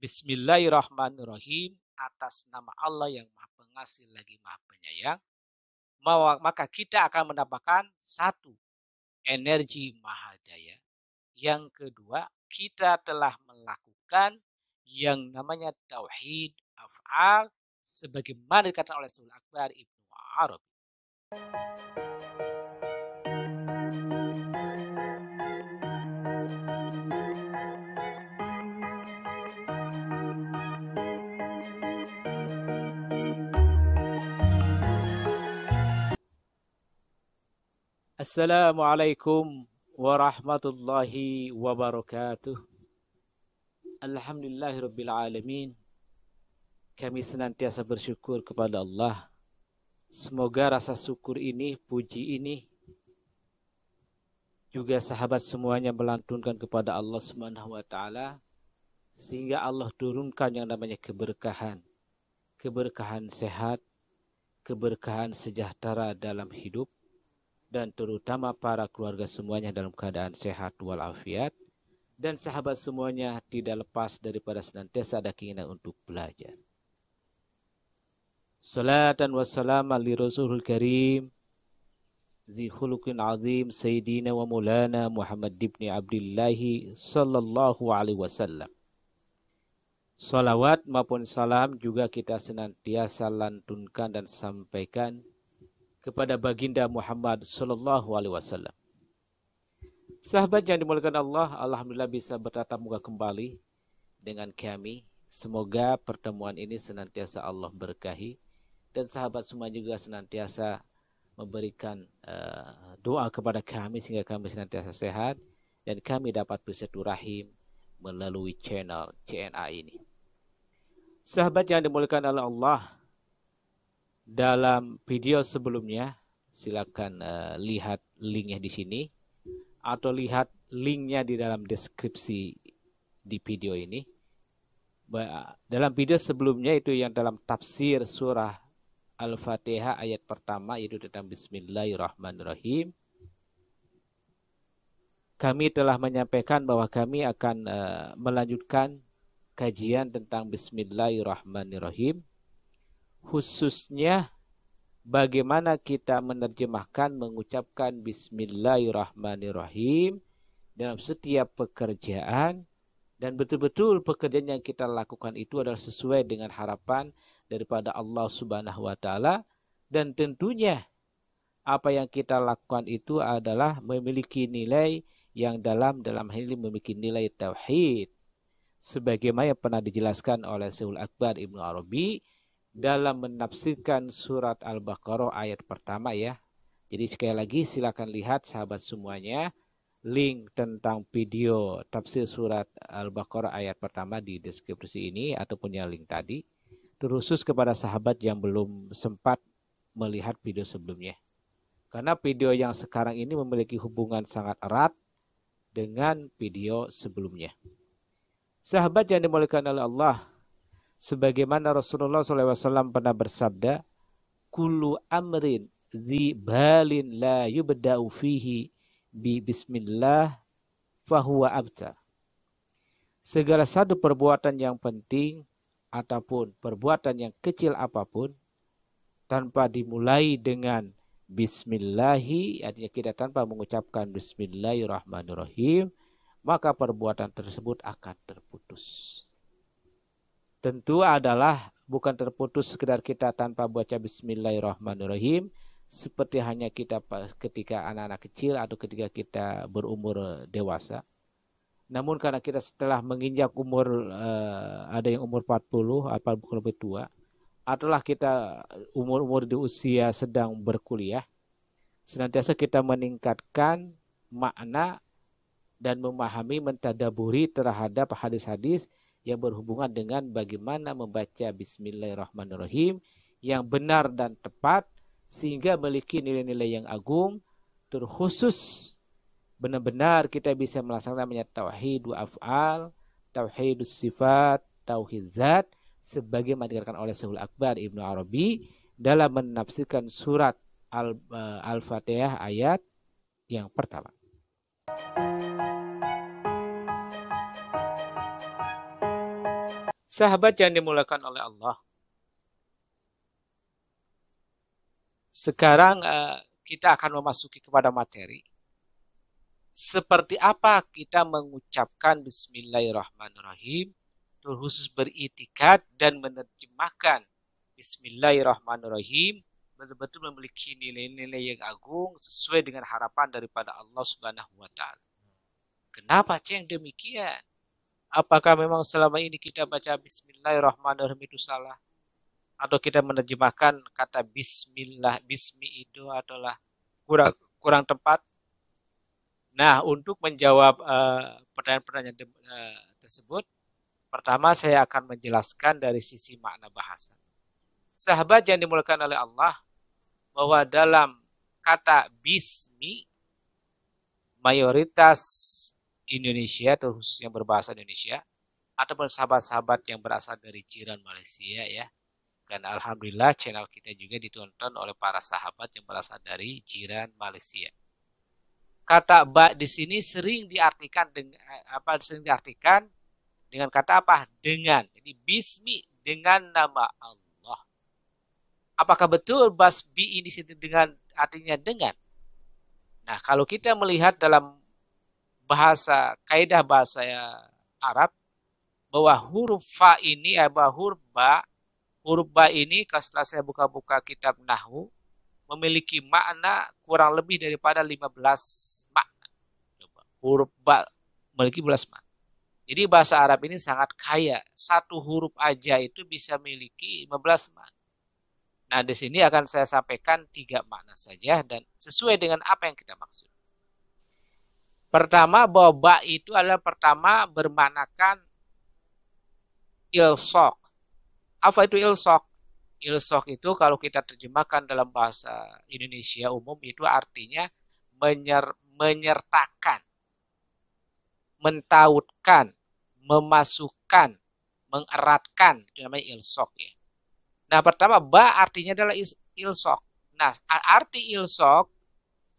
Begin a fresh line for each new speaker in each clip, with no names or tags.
Bismillahirrahmanirrahim, atas nama Allah yang Maha Pengasih lagi Maha Penyayang, maka kita akan mendapatkan satu, energi Mahajaya. Yang kedua, kita telah melakukan yang namanya tauhid af'al sebagaimana dikatakan oleh Syaikhul Akbar Ibnu Arabi. Assalamualaikum warahmatullahi wabarakatuh. Alhamdulillahirabbil alamin. Kami senantiasa bersyukur kepada Allah. Semoga rasa syukur ini, puji ini juga sahabat semuanya melantunkan kepada Allah Subhanahu wa taala sehingga Allah turunkan yang namanya keberkahan. Keberkahan sehat, keberkahan sejahtera dalam hidup, dan terutama para keluarga semuanya dalam keadaan sehat walafiat, dan sahabat semuanya tidak lepas daripada senantiasa ada keinginan untuk belajar. Salatan wassalamu li Rasulul Karim zi khuluqin azim Sayyidina wa Maulana Muhammad ibn Abdullah sallallahu alaihi wasallam. Salawat maupun salam juga kita senantiasa lantunkan dan sampaikan kepada baginda Muhammad sallallahu alaihi wasallam. Sahabat yang dimuliakan Allah, alhamdulillah bisa bertatap muka kembali dengan kami. Semoga pertemuan ini senantiasa Allah berkahi dan sahabat semua juga senantiasa memberikan doa kepada kami sehingga kami senantiasa sehat dan kami dapat bersilaturahim melalui channel CNA ini. Sahabat yang dimuliakan oleh Allah, dalam video sebelumnya silakan lihat linknya di sini atau lihat linknya di dalam deskripsi di video ini. Dalam video sebelumnya itu yang dalam tafsir surah Al-Fatihah ayat pertama yaitu tentang Bismillahirrahmanirrahim. Kami telah menyampaikan bahwa kami akan melanjutkan kajian tentang Bismillahirrahmanirrahim, khususnya bagaimana kita menerjemahkan mengucapkan Bismillahirrahmanirrahim dalam setiap pekerjaan, dan betul-betul pekerjaan yang kita lakukan itu adalah sesuai dengan harapan daripada Allah Subhanahu wa taala, dan tentunya apa yang kita lakukan itu adalah memiliki nilai yang dalam hal ini memiliki nilai tauhid sebagaimana pernah dijelaskan oleh Syaikhul Akbar Ibnu Arabi dalam menafsirkan surat Al-Baqarah ayat pertama ya. Jadi sekali lagi silakan lihat sahabat semuanya link tentang video tafsir surat Al-Baqarah ayat pertama di deskripsi ini ataupun yang link tadi. Terkhusus kepada sahabat yang belum sempat melihat video sebelumnya. Karena video yang sekarang ini memiliki hubungan sangat erat dengan video sebelumnya. Sahabat yang dimuliakan oleh Allah, sebagaimana Rasulullah SAW pernah bersabda, kullu amrin dzi balin la yubda'u fihi bi bismillah fahuwa abtar. Segala satu perbuatan yang penting ataupun perbuatan yang kecil apapun tanpa dimulai dengan bismillahi, artinya kita tanpa mengucapkan bismillahirrahmanirrahim, maka perbuatan tersebut akan terputus. Tentu adalah bukan terputus sekedar kita tanpa baca bismillahirrahmanirrahim seperti hanya kita ketika anak-anak kecil atau ketika kita berumur dewasa. Namun karena kita setelah menginjak umur ada yang umur 40 atau lebih tua, adalah kita umur-umur di usia sedang berkuliah, senantiasa kita meningkatkan makna dan memahami, mentadaburi terhadap hadis-hadis yang berhubungan dengan bagaimana membaca Bismillahirrahmanirrahim yang benar dan tepat sehingga memiliki nilai-nilai yang agung, terkhusus benar-benar kita bisa melaksanakan namanya tauhid wa af'al, tauhidus sifat, tauhid zat sebagaimana dikatakan oleh Syaikhul Akbar Ibnu Arabi dalam menafsirkan surat Al-Fatihah ayat yang pertama. Sahabat yang dimulakan oleh Allah. Sekarang kita akan memasuki kepada materi. Seperti apa kita mengucapkan Bismillahirrahmanirrahim, terkhusus beritikad dan menerjemahkan Bismillahirrahmanirrahim betul-betul memiliki nilai-nilai yang agung sesuai dengan harapan daripada Allah Subhanahu wa taala. Kenapa yang demikian? Apakah memang selama ini kita baca Bismillahirrahmanirrahim itu salah? Atau kita menerjemahkan kata Bismillah, Bismi itu adalah kurang tepat? Nah, untuk menjawab pertanyaan-pertanyaan tersebut, pertama saya akan menjelaskan dari sisi makna bahasa. Sahabat yang dimulakan oleh Allah, bahwa dalam kata Bismi, mayoritas Indonesia, terkhusus yang berbahasa Indonesia, ataupun sahabat-sahabat yang berasal dari jiran Malaysia ya. Karena alhamdulillah channel kita juga ditonton oleh para sahabat yang berasal dari jiran Malaysia. Kata ba di sini sering diartikan dengan kata apa? Dengan. Jadi bismi, dengan nama Allah. Apakah betul basbi ini dengan artinya dengan? Nah, kalau kita melihat dalam kaidah bahasa Arab, bahwa huruf fa ini huruf ba ini setelah saya buka-buka kitab Nahwu memiliki makna kurang lebih daripada 15 makna. Huruf ba memiliki 15 makna. Jadi bahasa Arab ini sangat kaya. Satu huruf aja itu bisa memiliki 15 makna. Nah, di sini akan saya sampaikan 3 makna saja dan sesuai dengan apa yang kita maksud. Pertama, bahwa ba itu adalah pertama bermaknakan ilsok. Apa itu ilsok? Ilsok itu kalau kita terjemahkan dalam bahasa Indonesia umum itu artinya menyertakan, mentautkan, memasukkan, mengeratkan. Itu namanya ilsok ya. Nah, pertama ba artinya adalah ilsok. Nah, arti ilsok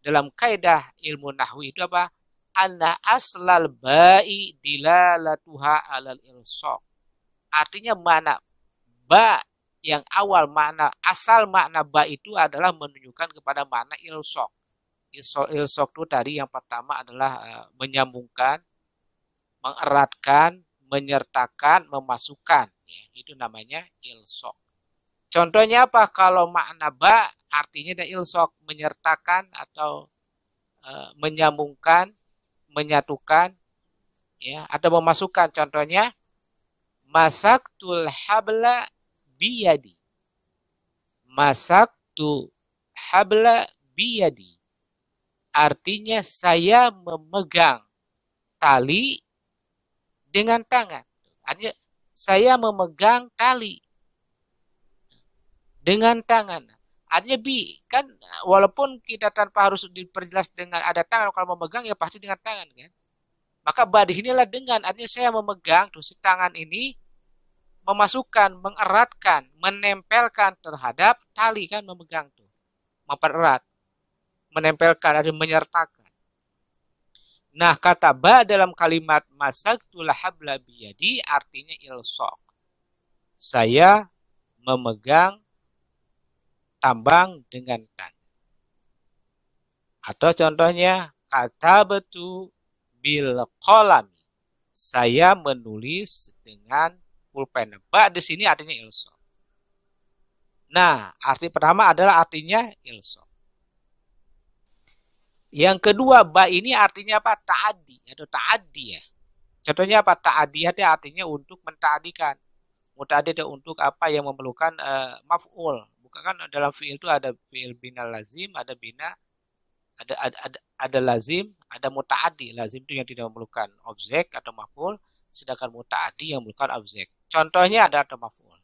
dalam kaidah ilmu nahwu itu apa? Anna aslal ba'i dilalatuha alal ilsok. Artinya makna ba yang awal asal makna ba itu adalah menunjukkan kepada makna ilsok. Ilsok itu tadi yang pertama adalah menyambungkan, mengeratkan, menyertakan, memasukkan. Ya, itu namanya ilsok. Contohnya apa? Kalau makna ba artinya ada ilsok, menyertakan atau menyambungkan, menyatukan, ya, atau memasukkan. Contohnya, masaktul habla biyadi. Masaktu habla biyadi. Artinya saya memegang tali dengan tangan. Artinya saya memegang tali dengan tangan. Artinya kan walaupun kita tanpa harus diperjelas dengan ada tangan, kalau memegang ya pasti dengan tangan kan. Maka ba di sinilah dengan, artinya saya memegang si tangan ini, memasukkan, mengeratkan, menempelkan terhadap tali kan, memegang tuh, mempererat, menempelkan, artinya menyertakan. Nah, kata ba dalam kalimat masaktul habla biyadi artinya ilsok. Saya memegang tambang dengan tangan. Atau contohnya kata betul bil qalami. Saya menulis dengan pulpen. Ba di sini artinya ilsok. Nah, arti pertama adalah artinya ilsok. Yang kedua, ba ini artinya apa? Ta'adi atau ta'adi ya. Contohnya apa? Ta'adi artinya untuk mentaadikan. Mutaadi untuk apa yang memerlukan maf'ul. Kan dalam fi'il itu ada fi'il bina lazim, ada bina, ada lazim, ada muta'addi. Lazim itu yang tidak memerlukan objek atau maf'ul, sedangkan muta'addi yang memerlukan objek. Contohnya ada atau maf'ul.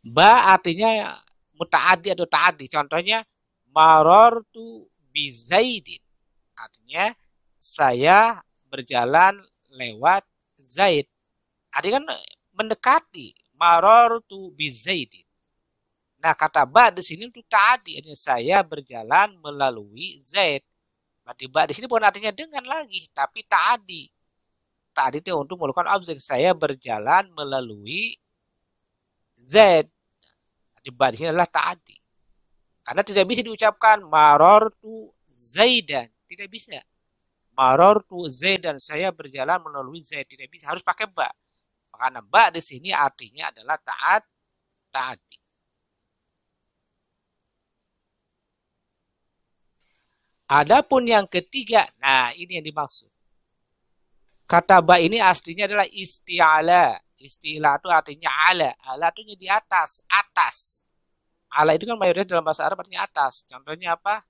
Ba artinya muta'addi atau ta'addi. Contohnya marartu bi Zaidin. Artinya saya berjalan lewat Zaid. Artinya kan mendekati. Marartu bi Zaidin. Nah, kata ba di sini untuk ta'adi. Artinya saya berjalan melalui Zaid. Berarti ba di sini bukan artinya dengan lagi, tapi ta'adi. Ta'adi itu untuk melakukan objek. Saya berjalan melalui Zaid. Ba di sini adalah ta'adi. Karena tidak bisa diucapkan marartu Zaidan. Tidak bisa. Marartu Zaidan, saya berjalan melalui Zaid. Tidak bisa, harus pakai ba. Karena ba di sini artinya adalah ta'adi. Adapun yang ketiga, nah ini yang dimaksud. Kata ba ini aslinya adalah isti'ala. Isti'ala itu artinya ala. Ala itu di atas, atas. Ala itu kan mayoritas dalam bahasa Arab artinya atas. Contohnya apa?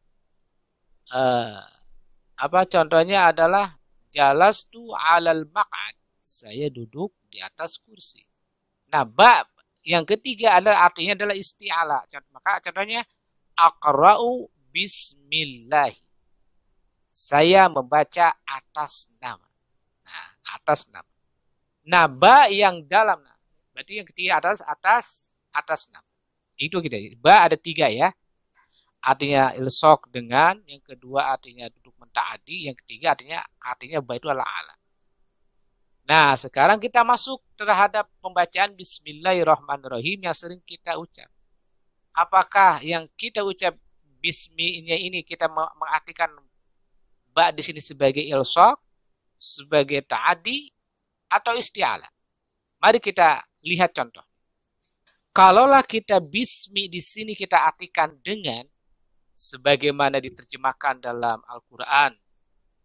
Contohnya adalah jalastu alal maq'ad. Saya duduk di atas kursi. Nah, ba yang ketiga adalah artinya adalah isti'ala. Maka contohnya aqra'u bismillah. Saya membaca atas nama. Nah, atas nama. Nah, ba yang dalam. Berarti yang ketiga atas nama. Itu kita. Ba ada 3 ya. Artinya ilsok dengan, yang kedua artinya duduk mentaati, yang ketiga artinya ba itu adalah ala. Nah, sekarang kita masuk terhadap pembacaan Bismillahirrahmanirrahim yang sering kita ucap. Apakah yang kita ucap bisminya ini kita mengartikan ba di sini sebagai ilsok, sebagai ta'adi, atau isti'ala? Mari kita lihat contoh. Kalaulah kita bismi di sini kita artikan dengan, sebagaimana diterjemahkan dalam Al-Quran,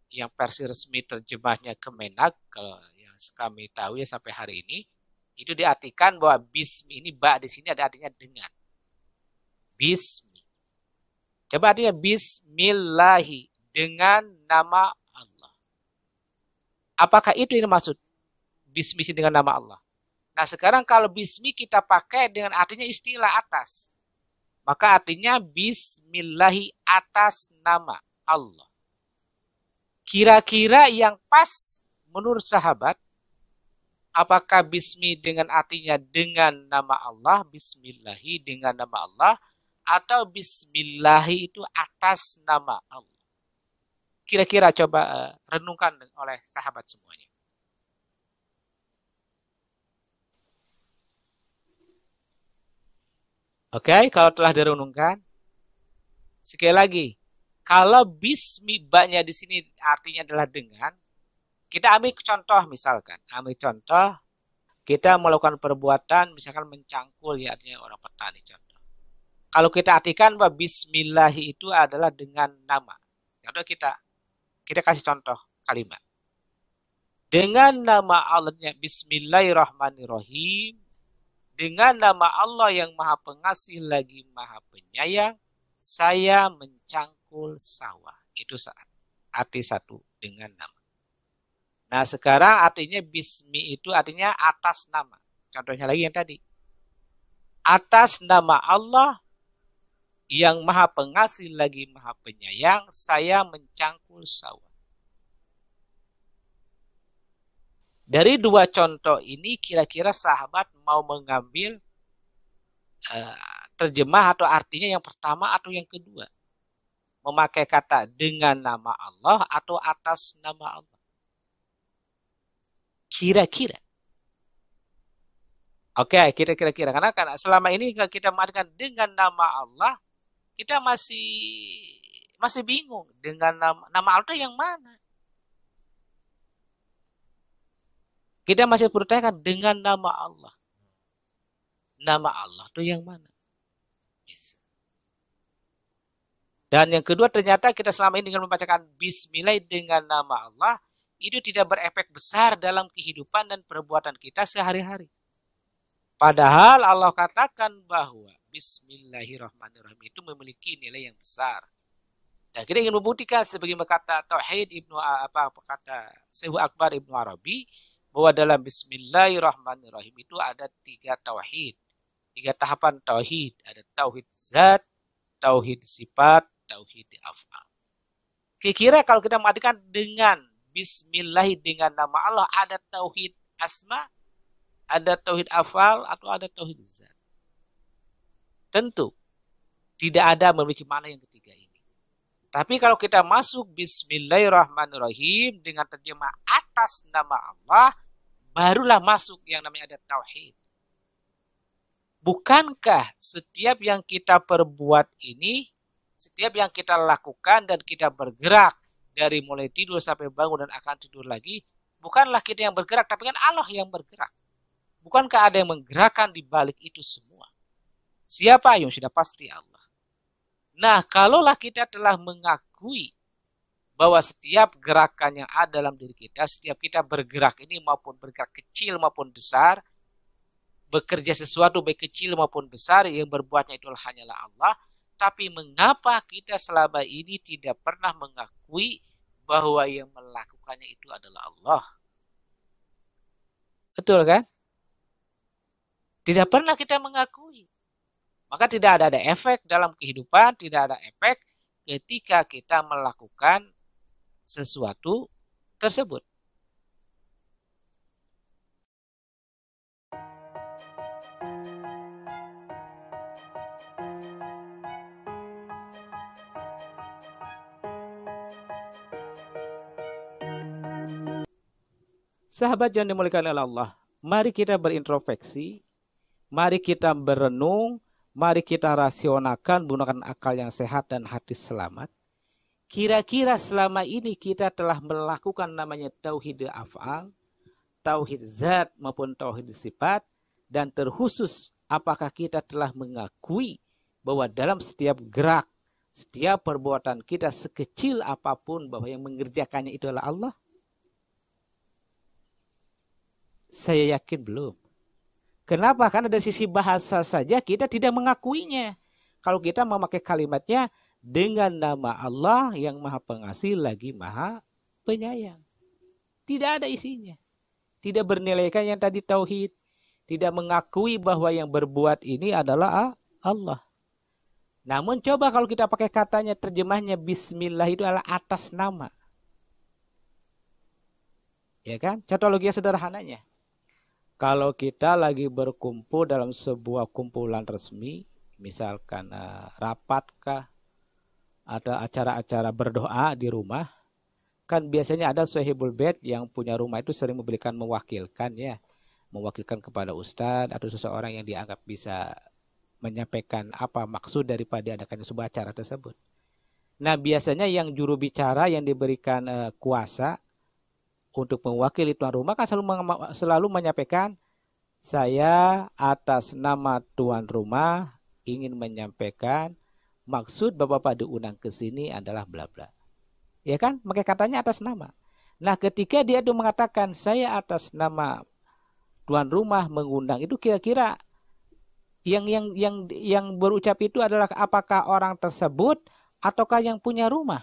yang versi resmi terjemahnya Kemenak, kalau yang kami tahu ya sampai hari ini, itu diartikan bahwa bismi ini ba di sini ada artinya dengan. Bismi. Coba artinya bismillahi, dengan nama Allah. Apakah itu yang dimaksud? Bismi dengan nama Allah. Nah, sekarang kalau bismi kita pakai dengan artinya istilah atas. Maka artinya bismillahi, atas nama Allah. Kira-kira yang pas menurut sahabat, apakah bismi dengan artinya dengan nama Allah, bismillahi dengan nama Allah, atau bismillahi itu atas nama Allah? Kira-kira coba renungkan oleh sahabat semuanya. Oke, kalau telah direnungkan, sekali lagi, kalau bismi ba-nya di sini artinya adalah dengan, kita ambil contoh misalkan, kita melakukan perbuatan misalkan mencangkul, ya artinya orang petani contoh. Kalau kita artikan bahwa bismillahi itu adalah dengan nama. Contoh kita kasih contoh kalimat. Dengan nama Allahnya bismillahirrahmanirrahim. Dengan nama Allah yang maha pengasih lagi maha penyayang, saya mencangkul sawah. Itu arti satu dengan nama. Nah, sekarang artinya bismi itu artinya atas nama. Contohnya lagi yang tadi. Atas nama Allah yang maha pengasih lagi maha penyayang, saya mencangkul sawah. Dari 2 contoh ini kira-kira sahabat mau mengambil terjemah atau artinya yang pertama atau yang kedua? Memakai kata dengan nama Allah atau atas nama Allah? Kira-kira. Oke, kira-kira. Karena selama ini kita mengartikan dengan nama Allah, kita masih bingung dengan nama Allah yang mana. Kita masih bertanya dengan nama Allah. Nama Allah itu yang mana? Yes. Dan yang kedua, ternyata kita selama ini dengan membacakan bismillah dengan nama Allah, itu tidak berefek besar dalam kehidupan dan perbuatan kita sehari-hari. Padahal Allah katakan bahwa bismillahirrahmanirrahim itu memiliki nilai yang besar. Dan kita ingin membuktikan sebagaimana kata Tauhid kata Syekh Akbar Ibnu Arabi, bahwa dalam bismillahirrahmanirrahim itu ada 3 tauhid. 3 tahapan tauhid. Ada tauhid zat, tauhid sifat, tauhid af'al. Kira-kira kalau kita mengartikan dengan bismillah dengan nama Allah, ada tauhid asma, ada tauhid af'al, atau ada tauhid zat? Tentu tidak ada memiliki makna yang ketiga ini. Tapi kalau kita masuk bismillahirrahmanirrahim dengan terjemah atas nama Allah, barulah masuk yang namanya ada tauhid. Bukankah setiap yang kita perbuat ini, setiap yang kita lakukan dan kita bergerak dari mulai tidur sampai bangun dan akan tidur lagi, bukanlah kita yang bergerak, tapi kan Allah yang bergerak. Bukankah ada yang menggerakkan di balik itu semua? Siapa yang sudah pasti Allah. Nah, kalaulah kita telah mengakui bahwa setiap gerakan yang ada dalam diri kita, setiap kita bergerak ini maupun bergerak kecil maupun besar, bekerja sesuatu baik kecil maupun besar, yang berbuatnya itulah hanyalah Allah. Tapi mengapa kita selama ini tidak pernah mengakui bahwa yang melakukannya itu adalah Allah? Betul kan? Tidak pernah kita mengakui. Maka tidak ada efek dalam kehidupan, tidak ada efek ketika kita melakukan sesuatu tersebut. Sahabat yang dimuliakan oleh Allah, mari kita berintrospeksi, mari kita berenung, mari kita rasionalkan menggunakan akal yang sehat dan hati selamat. Kira-kira selama ini kita telah melakukan namanya tauhid af'al, tauhid zat maupun tauhid sifat, dan terkhusus apakah kita telah mengakui bahwa dalam setiap gerak, setiap perbuatan kita sekecil apapun bahwa yang mengerjakannya itu adalah Allah? Saya yakin belum. Kenapa? Karena dari sisi bahasa saja kita tidak mengakuinya. Kalau kita memakai kalimatnya dengan nama Allah yang Maha Pengasih lagi Maha Penyayang. Tidak ada isinya. Tidak bernilaikan yang tadi tauhid. Tidak mengakui bahwa yang berbuat ini adalah Allah. Namun coba kalau kita pakai katanya, terjemahnya Bismillah itu adalah atas nama. Ya kan? Contoh logika sederhananya. Kalau kita lagi berkumpul dalam sebuah kumpulan resmi, misalkan rapatkah, ada acara-acara berdoa di rumah, kan biasanya ada sahibul bait yang punya rumah itu sering memberikan mewakilkan ya, mewakilkan kepada ustadz atau seseorang yang dianggap bisa menyampaikan apa maksud daripada adakannya sebuah acara tersebut. Nah, biasanya yang juru bicara yang diberikan kuasa untuk mewakili tuan rumah kan selalu menyampaikan, saya atas nama tuan rumah ingin menyampaikan maksud bapak-bapak diundang ke sini adalah bla bla. Ya kan? Pakai katanya atas nama. Nah, ketika dia itu mengatakan saya atas nama tuan rumah mengundang, itu kira-kira yang berucap itu adalah apakah orang tersebut ataukah yang punya rumah?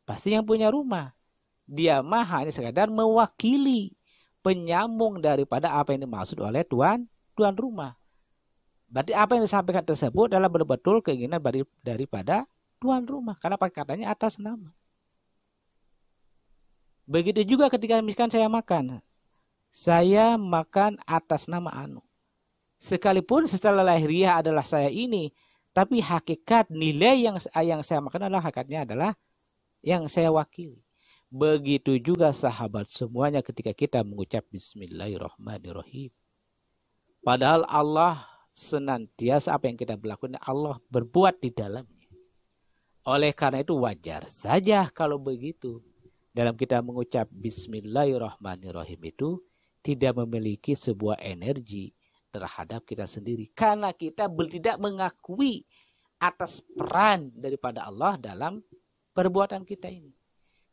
Pasti yang punya rumah. Dia mah hanya sekadar mewakili, penyambung daripada apa yang dimaksud oleh tuan rumah. Berarti apa yang disampaikan tersebut adalah betul-betul keinginan daripada tuan rumah. Karena pakai katanya atas nama. Begitu juga ketika misalkan saya makan. Saya makan atas nama anu. Sekalipun secara lahiriah adalah saya ini, tapi hakikat nilai yang saya makan adalah hakikatnya adalah yang saya wakili. Begitu juga sahabat semuanya ketika kita mengucap Bismillahirrahmanirrahim. Padahal Allah senantiasa apa yang kita berlakukan, Allah berbuat di dalamnya. Oleh karena itu wajar saja kalau begitu. Dalam kita mengucap Bismillahirrahmanirrahim itu tidak memiliki sebuah energi terhadap kita sendiri. Karena kita tidak mengakui atas peran daripada Allah dalam perbuatan kita ini.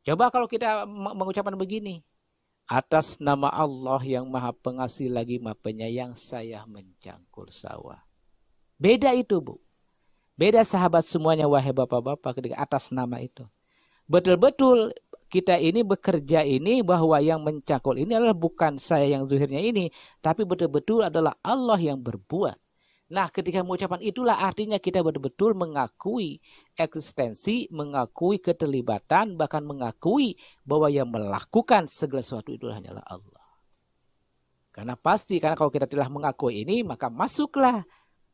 Coba kalau kita mengucapkan begini, atas nama Allah yang Maha Pengasih lagi Maha Penyayang, saya mencangkul sawah. Beda itu, Bu. Beda sahabat semuanya, wahai bapak-bapak, ketika atas nama itu. Betul-betul kita ini bekerja ini bahwa yang mencangkul ini adalah bukan saya yang zuhirnya ini, tapi betul-betul adalah Allah yang berbuat. Nah, ketika mengucapkan itulah artinya kita betul-betul mengakui eksistensi, mengakui keterlibatan, bahkan mengakui bahwa yang melakukan segala sesuatu itu hanyalah Allah. Karena kalau kita telah mengakui ini, maka masuklah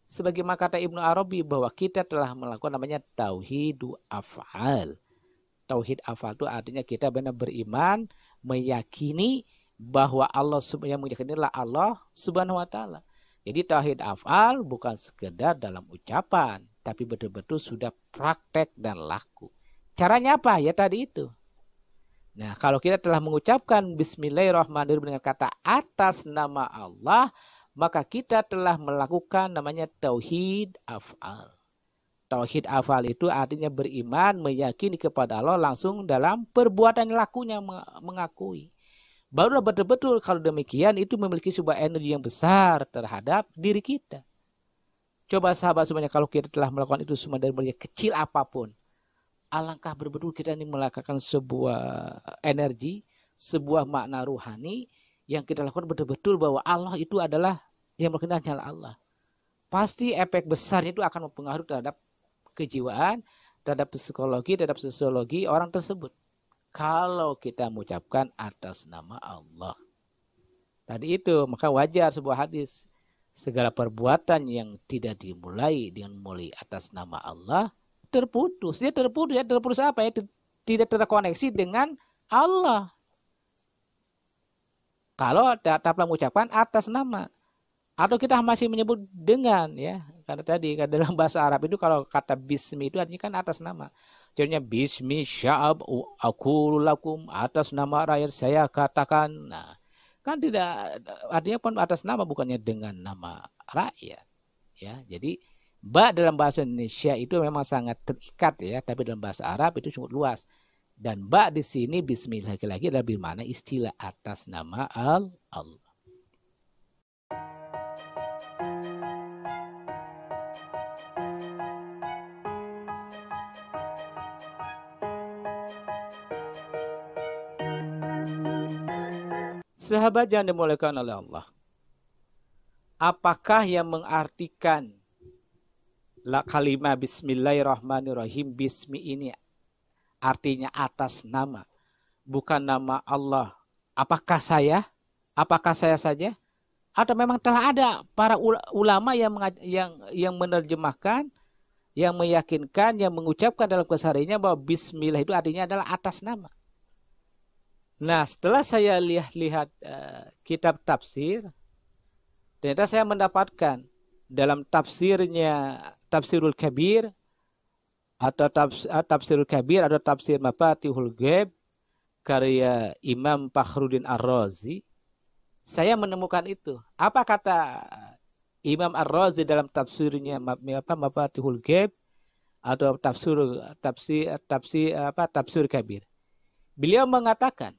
sebagaimana kata Ibnu Arabi bahwa kita telah melakukan namanya tauhidu af'al. Tauhid af'al itu artinya kita benar beriman, meyakini bahwa Allah yang meyakini adalah Allah Subhanahu wa taala. Jadi tauhid af'al bukan sekedar dalam ucapan, tapi betul-betul sudah praktek dan laku. Caranya apa? Ya tadi itu. Nah, kalau kita telah mengucapkan Bismillahirrahmanirrahim dengan kata atas nama Allah, maka kita telah melakukan namanya tauhid af'al. Tauhid af'al itu artinya beriman, meyakini kepada Allah langsung dalam perbuatan lakunya mengakui. Barulah betul-betul kalau demikian itu memiliki sebuah energi yang besar terhadap diri kita. Coba sahabat semuanya, kalau kita telah melakukan itu semua dari mulai kecil apapun, alangkah betul-betul kita ini melakukan sebuah energi, sebuah makna ruhani yang kita lakukan betul-betul bahwa Allah itu adalah yang berkenaan dengan Allah. Pasti efek besarnya itu akan mempengaruhi terhadap kejiwaan, terhadap psikologi, terhadap sosiologi orang tersebut. Kalau kita mengucapkan atas nama Allah. Tadi itu, maka wajar sebuah hadis. Segala perbuatan yang tidak dimulai dengan mulai atas nama Allah, terputus. Dia terputus. Ya, terputus apa ya? Tidak terkoneksi dengan Allah. Kalau tetap mengucapkan atas nama. Atau kita masih menyebut dengan, ya. Karena tadi dalam bahasa Arab itu kalau kata bismi itu artinya kan atas nama. Contohnya bismi sya'ab aqulu lakum, atas nama rakyat saya katakan. Nah, kan tidak artinya pun atas nama, bukannya dengan nama rakyat. Ya, jadi ba dalam bahasa Indonesia itu memang sangat terikat ya, tapi dalam bahasa Arab itu cukup luas. Dan ba di sini bismillah lagi adalah bermakna istilah atas nama Allah. Sahabat yang dimuliakan oleh Allah, apakah yang mengartikan kalimat Bismillahirrahmanirrahim, bismi ini artinya atas nama, bukan nama Allah? Apakah saya? Apakah saya saja? Atau memang telah ada para ulama yang menerjemahkan, yang meyakinkan, yang mengucapkan dalam kesehariannya bahwa Bismillah itu artinya adalah atas nama? Nah, setelah saya lihat kitab tafsir, ternyata saya mendapatkan dalam tafsirnya Tafsirul Kabir atau Tafsirul Kabir atau Tafsir Mafatihul Ghaib karya Imam Fakhruddin Ar-Razi, saya menemukan itu. Apa kata Imam Ar-Razi dalam tafsirnya Mafatihul Ghaib atau Tafsir Kabir? Beliau mengatakan,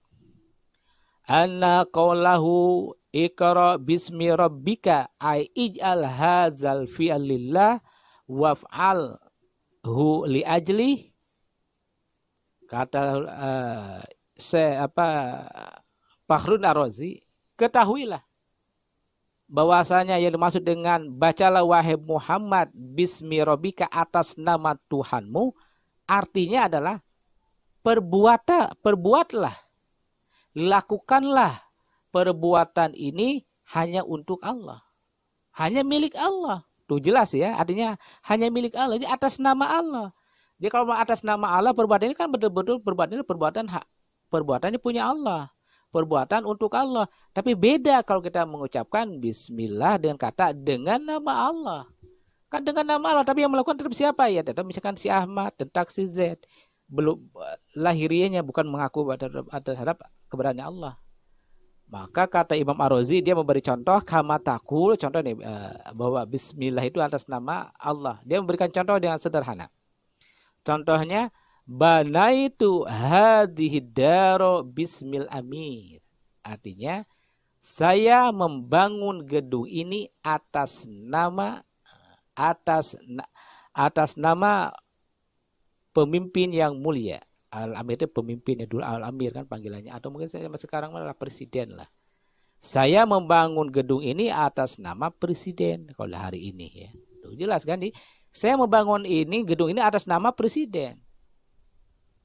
anna qawlahu iqra bismi rabbika ay ij'al hadzal fi'al lillah waf'alhu li ajli. Kata Fakhruddin Ar-Razi, ketahuilah bahwasanya yang dimaksud dengan bacalah wahai Muhammad bismi rabbika atas nama Tuhanmu, artinya adalah perbuatlah, lakukanlah perbuatan ini hanya untuk Allah, hanya milik Allah. Tuh jelas ya, artinya hanya milik Allah. Jadi atas nama Allah. Jadi kalau atas nama Allah perbuatan ini kan betul-betul perbuatannya punya Allah, perbuatan untuk Allah. Tapi beda kalau kita mengucapkan Bismillah dengan kata dengan nama Allah. Kan dengan nama Allah, tapi yang melakukan tetap siapa ya? Tetap misalkan si Ahmad, tetap si Z. Belum lahirianya bukan mengaku terhadap keberadaannya Allah. Maka kata Imam Ar-Razi, dia memberi contoh kama taqul, contoh nih bahwa bismillah itu atas nama Allah. Dia memberikan contoh dengan sederhana. Contohnya banaitu hadhihi daro bismil amir. Artinya saya membangun gedung ini atas nama pemimpin yang mulia. Al-Amir itu pemimpinnya dulu, Al-Amir kan panggilannya. Atau mungkin saya sekarang malah presiden lah. Saya membangun gedung ini atas nama presiden. Kalau hari ini ya. Tuh, jelas kan nih. Saya membangun ini, gedung ini atas nama presiden.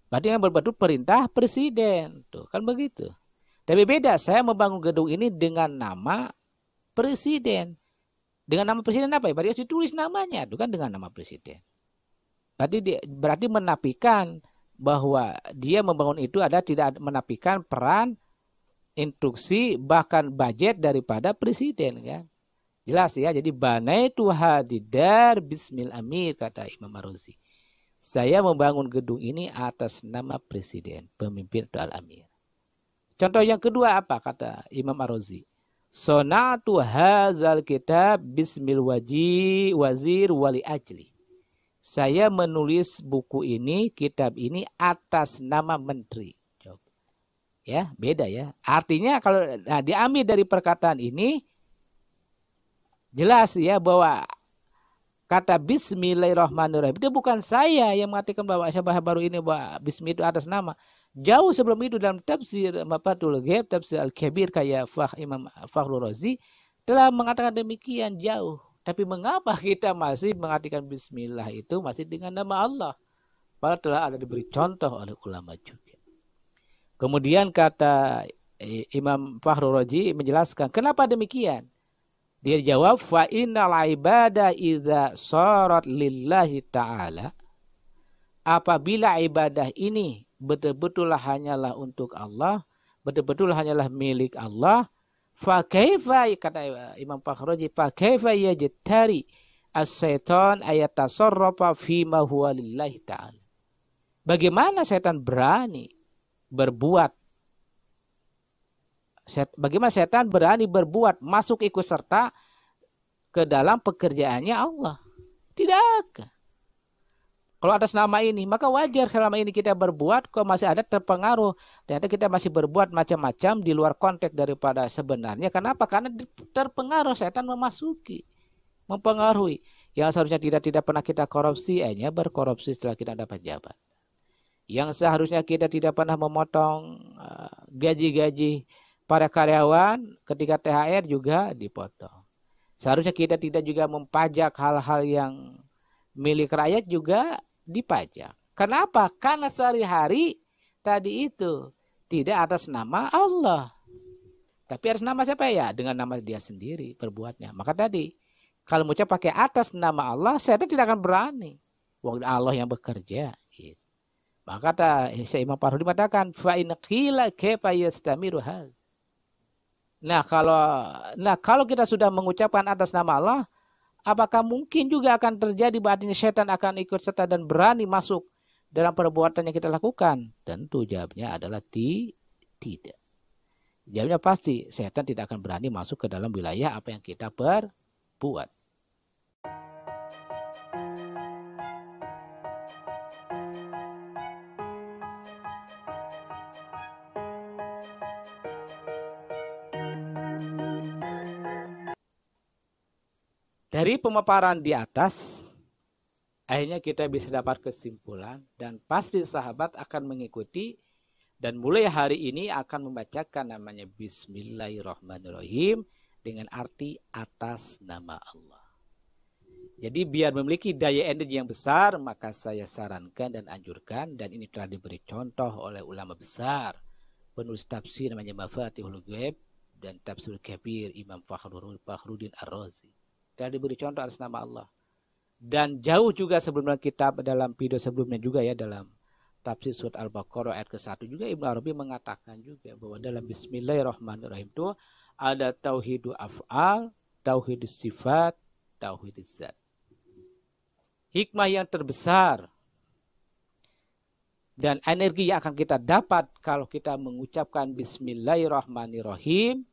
Berarti yang berbentuk perintah presiden. Tuh kan begitu. Tapi beda, saya membangun gedung ini dengan nama presiden. Dengan nama presiden apa ya? Berarti harus ditulis namanya. Tuh kan dengan nama presiden. Berarti menafikan bahwa dia membangun itu ada tidak menafikan peran instruksi bahkan budget daripada presiden kan. Jelas ya, jadi banaitu hadidar bismil amir, kata Imam Ar-Razi. Saya membangun gedung ini atas nama presiden, pemimpin atau al-amir. Contoh yang kedua apa, kata Imam Ar-Razi? Sonatu hazal kitab bismil wazir wali ajli. Saya menulis buku ini, kitab ini atas nama menteri. Ya, beda ya. Artinya kalau diambil dari perkataan ini, jelas ya bahwa kata Bismillahirrahmanirrahim itu bukan saya yang mengatakan bahwa syabah baru ini bahwa Bismi itu atas nama. Jauh sebelum itu dalam tafsir Mafathul Ghaib, tafsir Al-Kabir kayak Imam Fakhrul Razi telah mengatakan demikian jauh. Tapi mengapa kita masih mengatakan Bismillah itu masih dengan nama Allah? Padahal telah ada diberi contoh oleh ulama juga. Kemudian kata Imam Fakhrul Razi menjelaskan kenapa demikian. Dia jawab, fa innal ibadah idza sarat lillahi ta'ala. Apabila ibadah ini betul-betul hanyalah untuk Allah, betul-betul hanyalah milik Allah, fa kaifa, kata Imam Fakhruddin, fa kaifa yajtari as-syaitan ayatasarrafa fi ma huwa lillahi ta'ala. Bagaimana setan berani berbuat, bagaimana setan berani berbuat masuk ikut serta ke dalam pekerjaannya Allah? Tidak. Kalau atas nama ini, maka wajar selama ini kita berbuat kok masih ada terpengaruh. Ternyata kita masih berbuat macam-macam di luar konteks daripada sebenarnya. Kenapa? Karena terpengaruh, setan memasuki, mempengaruhi. Yang seharusnya tidak pernah kita korupsi, hanya berkorupsi setelah kita dapat jabatan. Yang seharusnya kita tidak pernah memotong gaji-gaji para karyawan, ketika THR juga dipotong. Seharusnya kita tidak juga mempajak hal-hal yang milik rakyat juga dipajak. Kenapa? Karena sehari-hari tadi itu tidak atas nama Allah. Tapi atas nama siapa ya? Dengan nama dia sendiri berbuatnya. Maka tadi, kalau mengucap pakai atas nama Allah, saya tidak akan berani. Wong Allah yang bekerja. Gitu. Maka kata Imam Farhudi mengatakan, fa in qila kaifa yastamiru hal. Nah kalau kita sudah mengucapkan atas nama Allah, apakah mungkin juga akan terjadi bahwa setan akan ikut serta dan berani masuk dalam perbuatan yang kita lakukan? Tentu jawabnya adalah tidak. Jawabnya pasti setan tidak akan berani masuk ke dalam wilayah apa yang kita perbuat. Dari pemaparan di atas, akhirnya kita bisa dapat kesimpulan dan pasti sahabat akan mengikuti dan mulai hari ini akan membacakan namanya Bismillahirrahmanirrahim dengan arti atas nama Allah. Jadi biar memiliki daya energi yang besar, maka saya sarankan dan anjurkan, dan ini telah diberi contoh oleh ulama besar, penulis tafsir namanya Mafathul Ghaib dan tafsir Kabir Imam Fakhruddin Ar-Razi. Dan diberi contoh atas nama Allah. Dan jauh juga sebelumnya kitab dalam video sebelumnya juga ya, dalam tafsir surat Al-Baqarah ayat ke-1 juga Ibnu Arabi mengatakan juga bahwa dalam Bismillahirrahmanirrahim itu ada tauhidul af'al, tauhidus sifat, tauhidus zat. Hikmah yang terbesar dan energi yang akan kita dapat kalau kita mengucapkan Bismillahirrahmanirrahim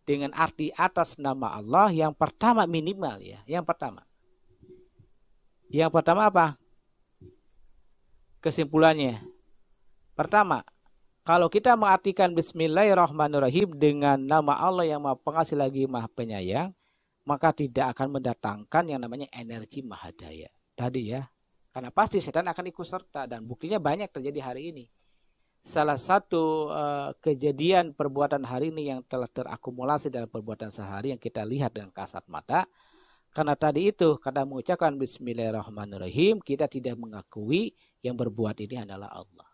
dengan arti atas nama Allah, yang pertama minimal ya. Yang pertama apa? Kesimpulannya. Pertama, kalau kita mengartikan Bismillahirrahmanirrahim dengan nama Allah yang Maha Pengasih lagi Maha Penyayang, maka tidak akan mendatangkan yang namanya energi mahadaya. Tadi ya. Karena pasti setan akan ikut serta, dan buktinya banyak terjadi hari ini. Salah satu kejadian perbuatan hari ini yang telah terakumulasi dalam perbuatan sehari yang kita lihat dengan kasat mata, karena tadi itu karena mengucapkan Bismillahirrahmanirrahim kita tidak mengakui yang berbuat ini adalah Allah.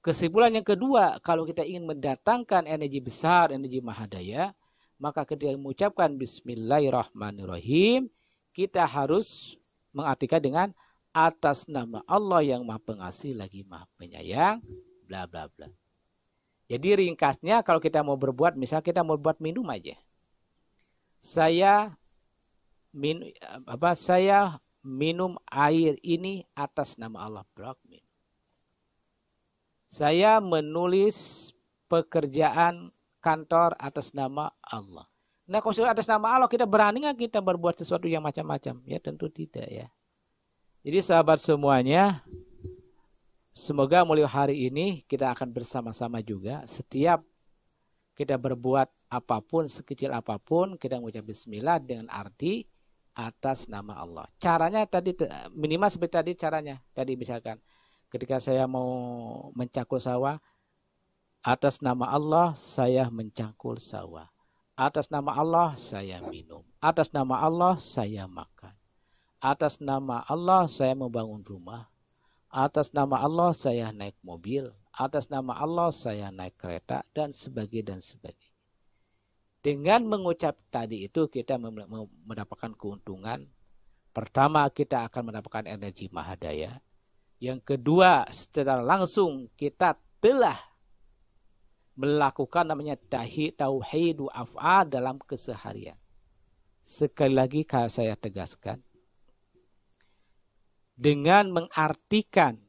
Kesimpulan yang kedua, kalau kita ingin mendatangkan energi besar, energi mahadaya, maka ketika mengucapkan Bismillahirrahmanirrahim kita harus mengartikan dengan atas nama Allah yang Maha Pengasih lagi Maha Penyayang, bla bla bla. Jadi ringkasnya kalau kita mau berbuat, misal kita mau buat minum aja. saya minum air ini atas nama Allah. Saya menulis pekerjaan kantor atas nama Allah. Nah, kalau sudah atas nama Allah, kita berani nggak kita berbuat sesuatu yang macam-macam? Ya tentu tidak ya. Jadi sahabat semuanya, semoga mulai hari ini kita akan bersama-sama juga. Setiap kita berbuat apapun, sekecil apapun, kita mengucap bismillah dengan arti atas nama Allah. Caranya tadi minimal seperti tadi caranya. Tadi misalkan ketika saya mau mencangkul sawah, atas nama Allah saya mencangkul sawah. Atas nama Allah saya minum. Atas nama Allah saya makan. Atas nama Allah saya membangun rumah. Atas nama Allah saya naik mobil. Atas nama Allah saya naik kereta dan sebagainya. Dengan mengucap tadi itu kita mendapatkan keuntungan. Pertama, kita akan mendapatkan energi mahadaya. Yang kedua, secara langsung kita telah melakukan namanya tauhidu af'al dalam keseharian. Sekali lagi saya tegaskan, dengan mengartikan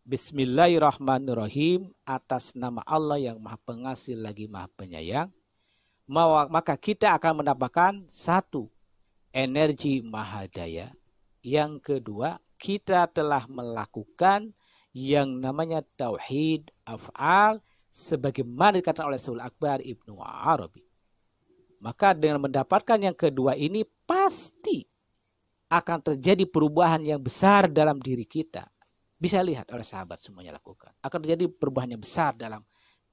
Bismillahirrahmanirrahim atas nama Allah yang Maha Pengasih lagi Maha Penyayang, maka kita akan mendapatkan satu, energi mahadaya. Yang kedua, kita telah melakukan yang namanya tauhid af'al sebagaimana dikatakan oleh Syaikhul Akbar Ibnu Arabi. Maka dengan mendapatkan yang kedua ini pasti akan terjadi perubahan yang besar dalam diri kita. Bisa lihat oleh sahabat semuanya lakukan. Akan terjadi perubahan yang besar dalam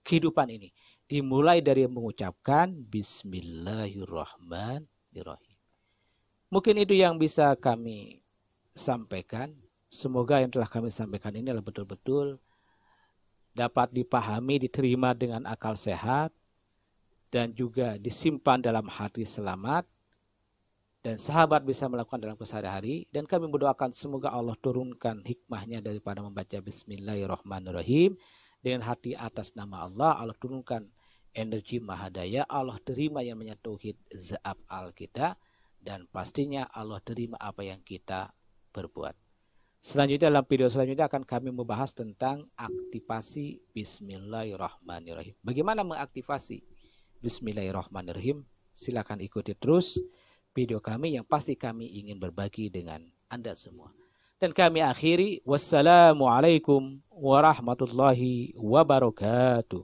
kehidupan ini. Dimulai dari mengucapkan Bismillahirrahmanirrahim. Mungkin itu yang bisa kami sampaikan. Semoga yang telah kami sampaikan ini adalah betul-betul dapat dipahami, diterima dengan akal sehat, dan juga disimpan dalam hati selamat. Dan sahabat bisa melakukan dalam kesehari-hari. Dan kami berdoakan semoga Allah turunkan hikmahnya daripada membaca Bismillahirrahmanirrahim. Dengan hati atas nama Allah, Allah turunkan energi mahadaya. Allah terima yang menyatuhid za'af'al kita. Dan pastinya Allah terima apa yang kita berbuat. Selanjutnya dalam video selanjutnya akan kami membahas tentang aktivasi Bismillahirrahmanirrahim. Bagaimana mengaktifasi Bismillahirrahmanirrahim? Silakan ikuti terus video kami yang pasti kami ingin berbagi dengan Anda semua. Dan kami akhiri, wassalamualaikum warahmatullahi wabarakatuh.